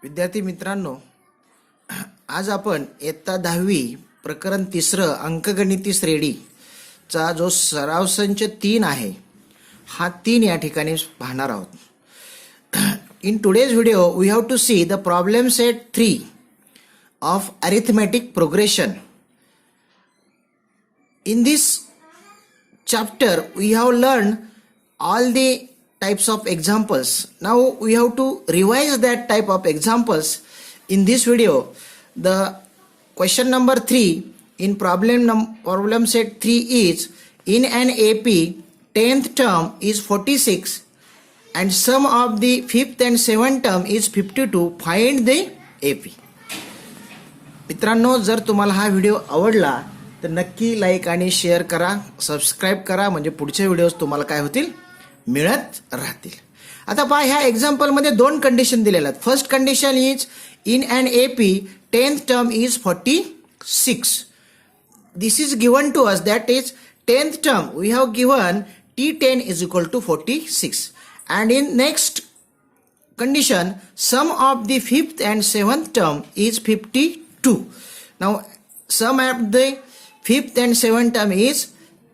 विद्यार्थी मित्रांनो, आज आपण इयत्ता 10वी प्रकरण 3 अंकगणिती श्रेणीचा जो सराव संच 3 आहे, हा 3 या ठिकाणी पाहणार आहोत. In today's video, we have to see the problem set 3 of arithmetic progression. In this chapter, we have learned all the types of examples. Now we have to revise that type of examples in this video. The question number 3 in problem set 3 is, in an AP 10th term is 46 and sum of the 5th and 7th term is 52. Find the AP. मित्रांनो, जर तुम्हाला हा video आवडला तर नक्की like आणि share करा, subscribe करा, म्हणजे पुढचे व्हिडिओज तुम्हाला काय होतील, मिळत राहतील. आता पहा, ह्या एक्झाम्पलमध्ये 2 कंडिशन दिलेल्या आहेत. First condition is, in an AP 10th term is 46. This is given to us, that is 10th term we have given T10 is equal to 46, and in next condition sum of the 5th and 7th term is 52. Now sum of the 5th and 7th term is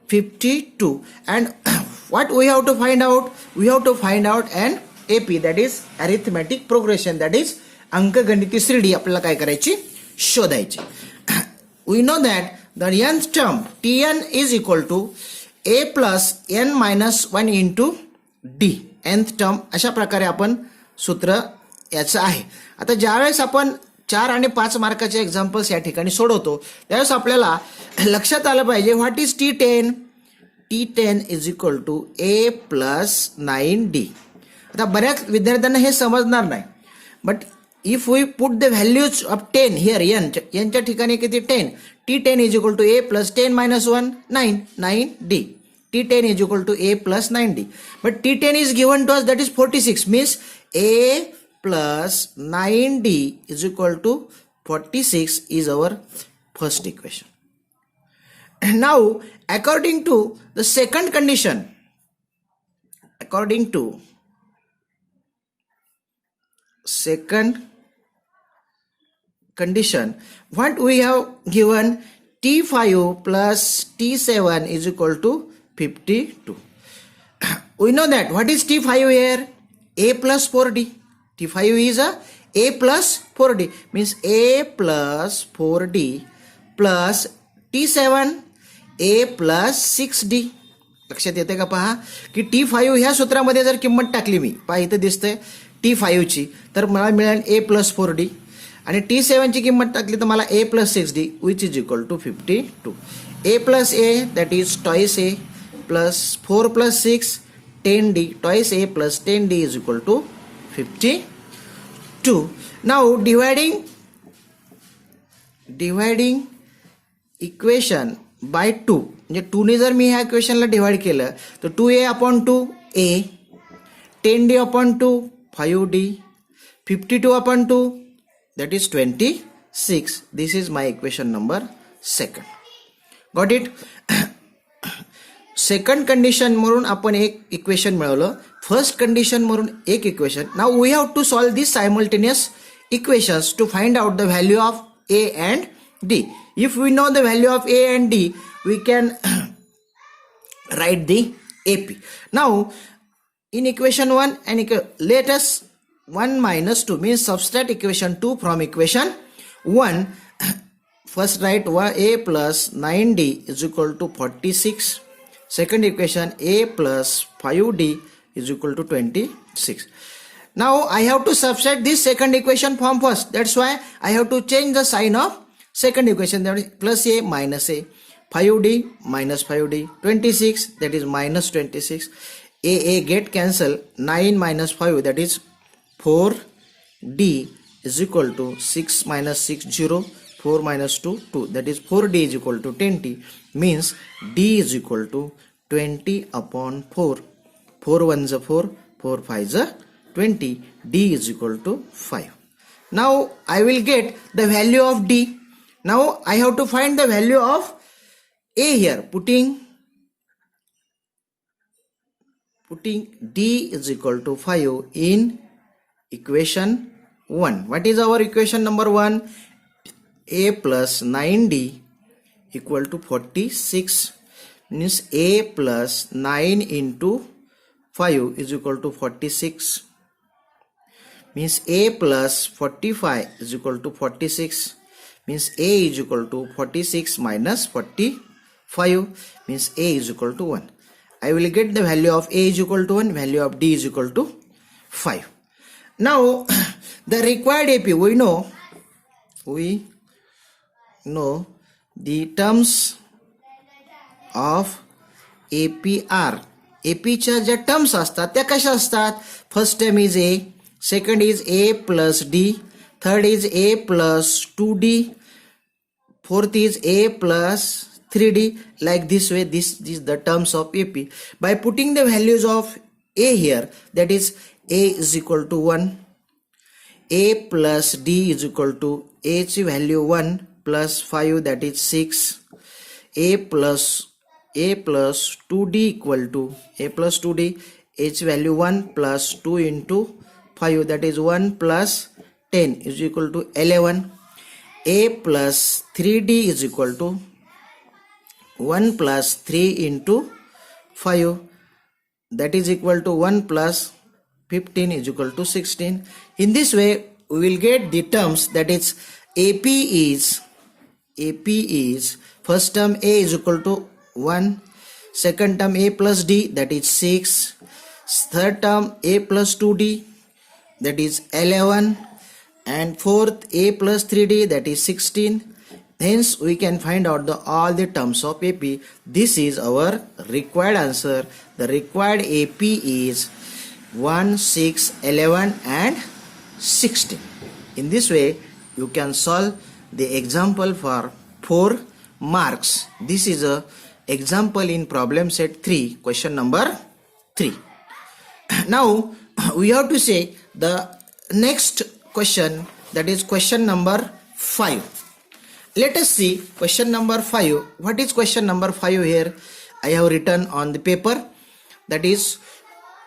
52, and what we have to find out? We have to find out an AP, that is arithmetic progression, that is अंकगणिती श्रेणी आपल्याला काय करायची, शोधायची. We know that the nth term Tn is equal to a plus n minus 1 into d. nth term अशा प्रकारे आपण सूत्र याचं आहे. आता ज्यावेळेस आपण 4 आणि 5 मार्काचे एक्झाम्पल्स या ठिकाणी सोडवतो, त्यावेळेस आपल्याला लक्षात आलं पाहिजे, what is T10? T10 is equal to a plus 9d. आता बऱ्याच विद्यार्थ्यांना हे समजणार नाही, but if we put the values of 10 here, यांच्या ठिकाणी किती 10, T10 is equal to a plus 10 minus 1, 9d. T10 is equal to a plus 9d. But T10 is given to us, that is 46, means a plus 9d is equal to 46 is our first equation. Now, according to the second condition, according to second condition, what we have given, T5 plus T7 is equal to 52. We know that what is T5 here? A plus 4D. T5 is a plus 4D, means a plus 4D plus T7 a plus 6D. लक्षात येते का? पहा की T5 ह्या सूत्रामध्ये जर किंमत टाकली मी, पहा इथे दिसतंय T5 ची, तर मला मिळेल a plus 4D, आणि T7 ची किंमत टाकली तर मला a plus 6D, which is equal to 52. a plus a, that is twice a, plus 4 plus 6 10d, twice a plus 10d is equal to 52. Now dividing equation by 2, म्हणजे 2 ने जर मी ह्या इक्वेशनला डिवाइड केलं तर 2a upon 2a, 10d upon 2 5d, 52 upon 2, that is 26. This is my equation number 2. Got it? Second condition म्हणून आपण एक equation मिळवलं, फर्स्ट कंडिशन म्हणून एक equation. Now we have to solve this simultaneous equations to find out the value of a and d. If we know the value of a and d, we can write the AP. Now in equation 1 and let us 1 minus 2, means subtract equation 2 from equation 1. First write a plus 9d is equal to 46. Second equation, a plus 5d is equal to 26. Now I have to subtract this second equation from first. That's why I have to change the sign of second equation, that is plus a minus a, 5d minus 5d, 26, that is minus 26. A get cancel, 9 minus 5, that is 4d is equal to 6 minus 6 0, 4 minus 2 2, that is 4d is equal to 20, means d is equal to 20 upon 4. 4 1s are 4, 4 5s are 20, d is equal to 5. Now I will get the value of d. Now I have to find the value of a here, putting d is equal to 5 in equation 1. What is our equation number 1? A plus 9D equal to 46, means A plus 9 into 5 is equal to 46, means A plus 45 is equal to 46, means A is equal to 46 minus 45, means A is equal to 1. I will get the value of A is equal to 1, value of D is equal to 5. Now the required AP, we know the terms of APR. APच्या ज्या terms असतात त्या कशा असतात? First term is A, second is A plus D, third is A plus 2D, fourth is A plus 3D. Like this way, this is the terms of AP. By putting the values of A here, that is A is equal to 1, A plus D is equal to A's value 1 plus 5, that is 6, A plus 2D equal to A plus 2D, H value 1 plus 2 into 5, that is 1 plus 10 is equal to 11. A plus 3D is equal to 1 plus 3 into 5, that is equal to 1 plus 15 is equal to 16. In this way we will get the terms, that is AP is first term A is equal to 1, second term A plus D, that is 6, third term A plus 2D, that is 11, and fourth A plus 3D, that is 16. Hence we can find out all the terms of AP. This is our required answer. The required AP is 1, 6, 11 and 16. In this way you can solve the example for 4 marks. This is a example in problem set 3, question number 3. Now we have to say the next question, that is question number 5. Let us see question number 5. What is question number 5 here? I have written on the paper, that is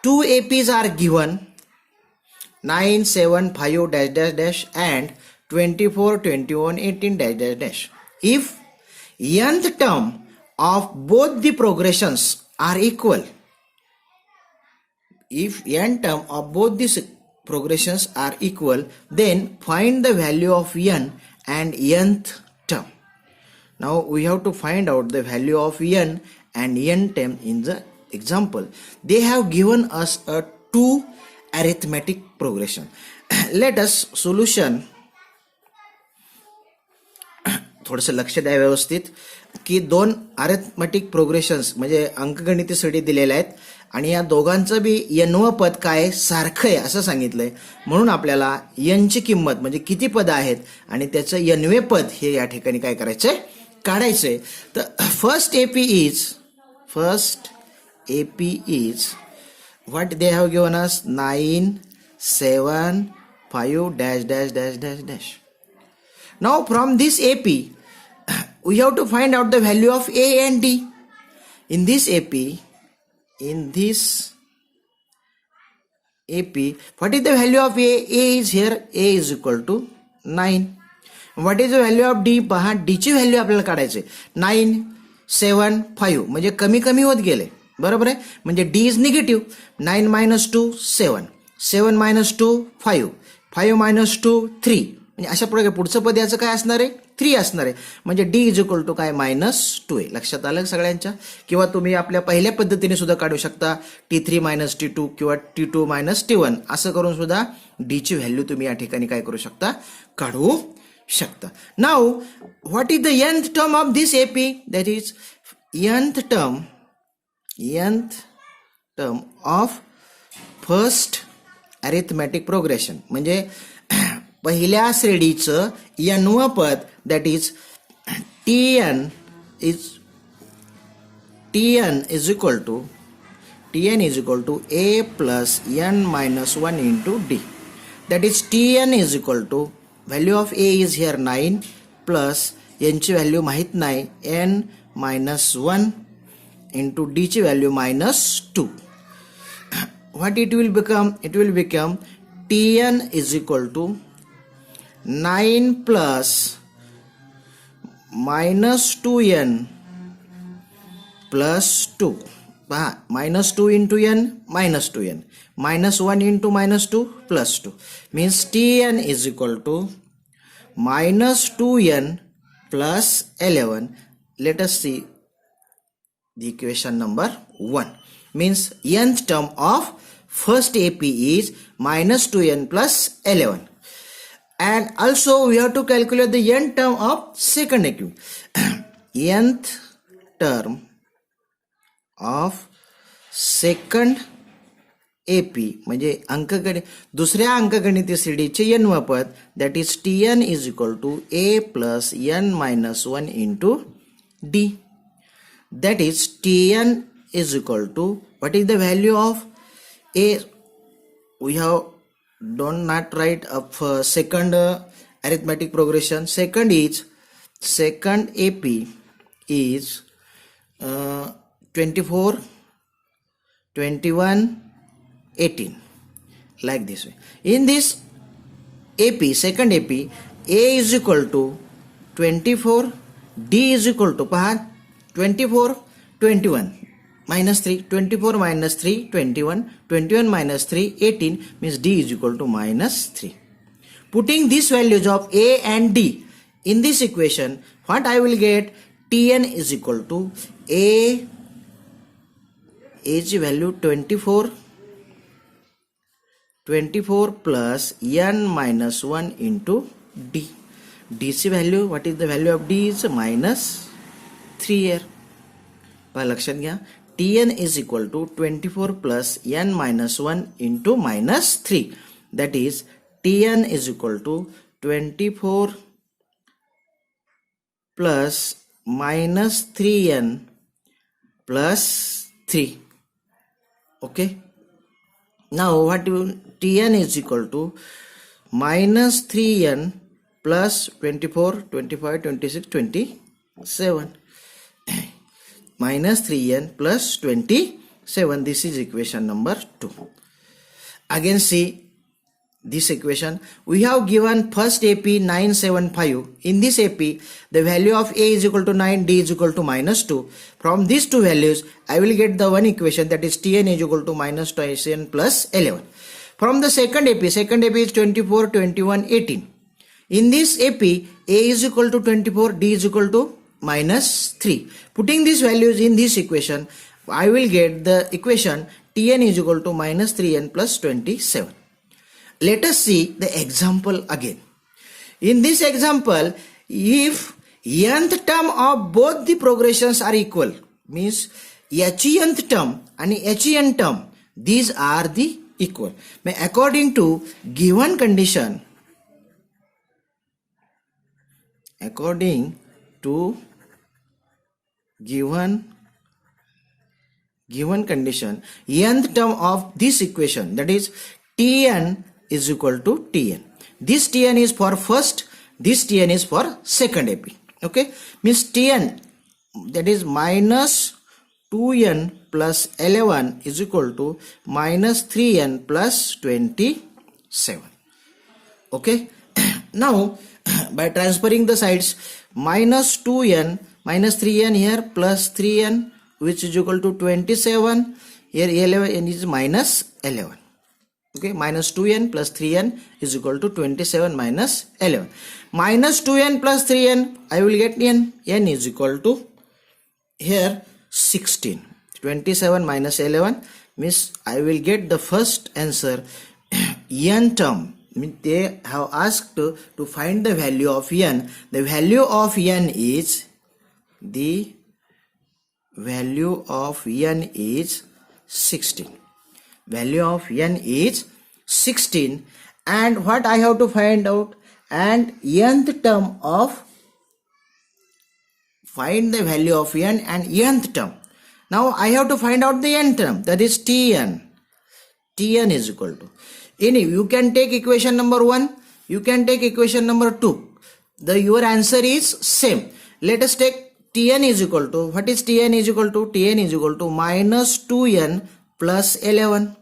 2 APs are given, 9, 7, 5 dash dash dash and 24, 21, 18 dash dash dash. If nth term of both the progressions are equal, if n term of both these progressions are equal, then find the value of n and nth term. Now we have to find out the value of n and n term in the example. They have given us a 2 arithmetic progression. Let us solution. थोडंसं लक्ष द्या व्यवस्थित की 2 arithmetic प्रोग्रेशन्स म्हणजे अंकगणिती सडी दिलेल्या आहेत आणि या दोघांचं बी n पद काय सारखं आहे असं सांगितलंय. म्हणून आपल्याला n ची किंमत म्हणजे किती पद आहेत आणि त्याचं n पद हे या ठिकाणी काय करायचंय, काढायचंय. तर first AP is what they have given us, 9, 7, 5 dash dash dash dash dash. Now from this AP we have to find out the value of A and D. In this AP, what is the value of A? A is here, A is equal to 9. What is the value of D? पहा D ची value आपल्याला काढायची 9, 7, 5 म्हणजे कमी कमी होत गेले, बरोबर आहे. म्हणजे D is negative. 9 minus 2 7, 7 minus 2 5, 5 minus 2 3, म्हणजे अशा प्रकारे पुढचं पद याचं काय असणार आहे, 3 असणार आहे. म्हणजे D इज इक्वल टू काय -2 आहे. लक्षात आलं सगळ्यांच्या. किंवा तुम्ही आपल्या पहिल्या पद्धतीने सुद्धा काढू शकता, T3 - T2 किंवा T2 - T1 असं करून सुद्धा D ची व्हॅल्यू तुम्ही या ठिकाणी काय करू शकता, काढू शकता. Now what is the nth term of this AP? That is nth term of first arithmetic progression. म्हणजे पहिल्या श्रेणीचं n पद, that is Tn is equal to A plus n minus 1 into D. That is Tn is equal to, value of A is here 9 plus n ची value माहित नाही, n -1 into D ची value -2. What it will become? It will become Tn is equal to 9 plus minus 2n plus 2. पहा, minus 2 into n minus 2n, minus 1 into minus 2 plus 2, means tn is equal to minus 2n plus 11. Let us see the equation number 1. Means nth term of first AP is minus 2n plus 11. And also we have to calculate the nth term of second AP. nth term of second AP म्हणजे अंकगणित दुसऱ्या अंकगणितीय श्रेणीचे n पद, that is tn is equal to a plus n minus 1 into d. That is tn is equal to, what is the value of a? We have don't not write up second arithmetic progression. Second AP is 24, 21, 18, like this way. In this AP, second AP, A is equal to 24, D is equal to 24, 21, minus 3, 24 minus 3, 21, 21 minus 3, 18, means D is equal to minus 3. Putting these values of A and D in this equation, what I will get? Tn is equal to A is value 24 plus n minus 1 into d. dc value, what is the value of d? Is minus 3 here. लक्षात घ्या, tn is equal to 24 plus n minus 1 into minus 3. That is tn is equal to 24 plus minus 3n plus 3. Okay. Now what tn is equal to minus 3n plus 24, 25, 26, 27. Minus 3n plus 27. This is equation number 2. Again see this equation. We have given first AP 975. In this AP, the value of A is equal to 9, D is equal to minus 2. From these two values, I will get the one equation, that is Tn is equal to minus 2n plus 11. From the second AP is 24, 21, 18. In this AP, A is equal to 24, D is equal to minus 3. Putting these values in this equation, I will get the equation Tn is equal to minus 3n plus 27. Let us see the example again. In this example, if nth term of both the progressions are equal, means nth term and hen term, these are the equal. According to given condition, nth term of this equation, that is Tn is equal to Tn. This Tn is for first, this Tn is for second AP. Okay, means Tn, that is minus 2n plus 11 is equal to minus 3n plus 27. Okay, now by transferring the sides, minus 2n minus 3n here plus 3n, which is equal to 27. Here 11 is minus 11. Okay, minus 2n plus 3n is equal to 27 minus 11. Minus 2n plus 3n, I will get n. n is equal to here 16. 27 minus 11 means I will get the first answer. n term, they have asked to find the value of n. The value of n is 16. Value of n is 16. And what I have to find out? And nth term of, find the value of n and nth term. Now I have to find out the nth term, that is Tn. Tn is equal to, you can take equation number 1, you can take equation number 2. Your answer is same. Let us take Tn is equal to, what is Tn is equal to? Tn is equal to minus 2n plus 11.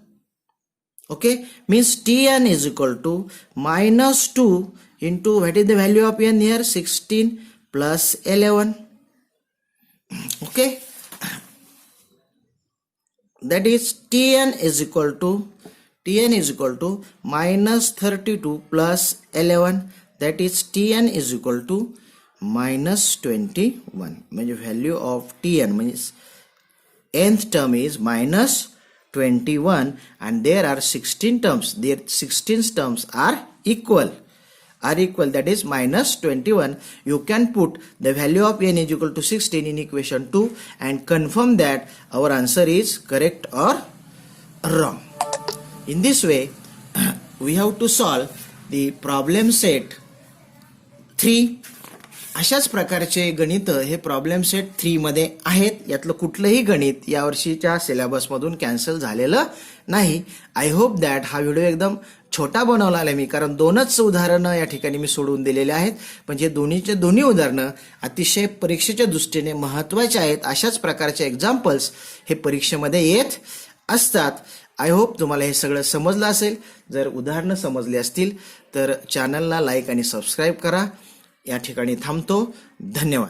Okay, means Tn is equal to minus 2 into what is the value of n here? 16 plus 11. Okay, that is Tn is equal to minus 32 plus 11. That is Tn is equal to minus 21. म्हणजे value of Tn means nth term is minus 21 and there are 16 terms. Their 16 terms are equal. That is minus 21. You can put the value of n is equal to 16 in equation 2 and confirm that our answer is correct or wrong. In this way, we have to solve the problem set 3. अशाच प्रकारचे गणित हे problem set 3 मध्ये आहेत. यातलं कुठलंही गणित या वर्षीच्या सिलेबसमधून कॅन्सल झालेलं नाही. आय होप दॅट हा व्हिडिओ एकदम छोटा बनवला आहे मी, कारण 2च उदाहरणं या ठिकाणी मी सोडून दिलेले आहेत. पण जे दोन्ही उदाहरणं अतिशय परीक्षेच्या दृष्टीने महत्त्वाचे आहेत. अशाच प्रकारचे एक्झाम्पल्स हे परीक्षेमध्ये येत असतात. आय होप तुम्हाला हे सगळं समजलं असेल. जर उदाहरणं समजली असतील तर चॅनलला लाईक आणि सबस्क्राईब करा. या ठिकाणी थांबतो. धन्यवाद.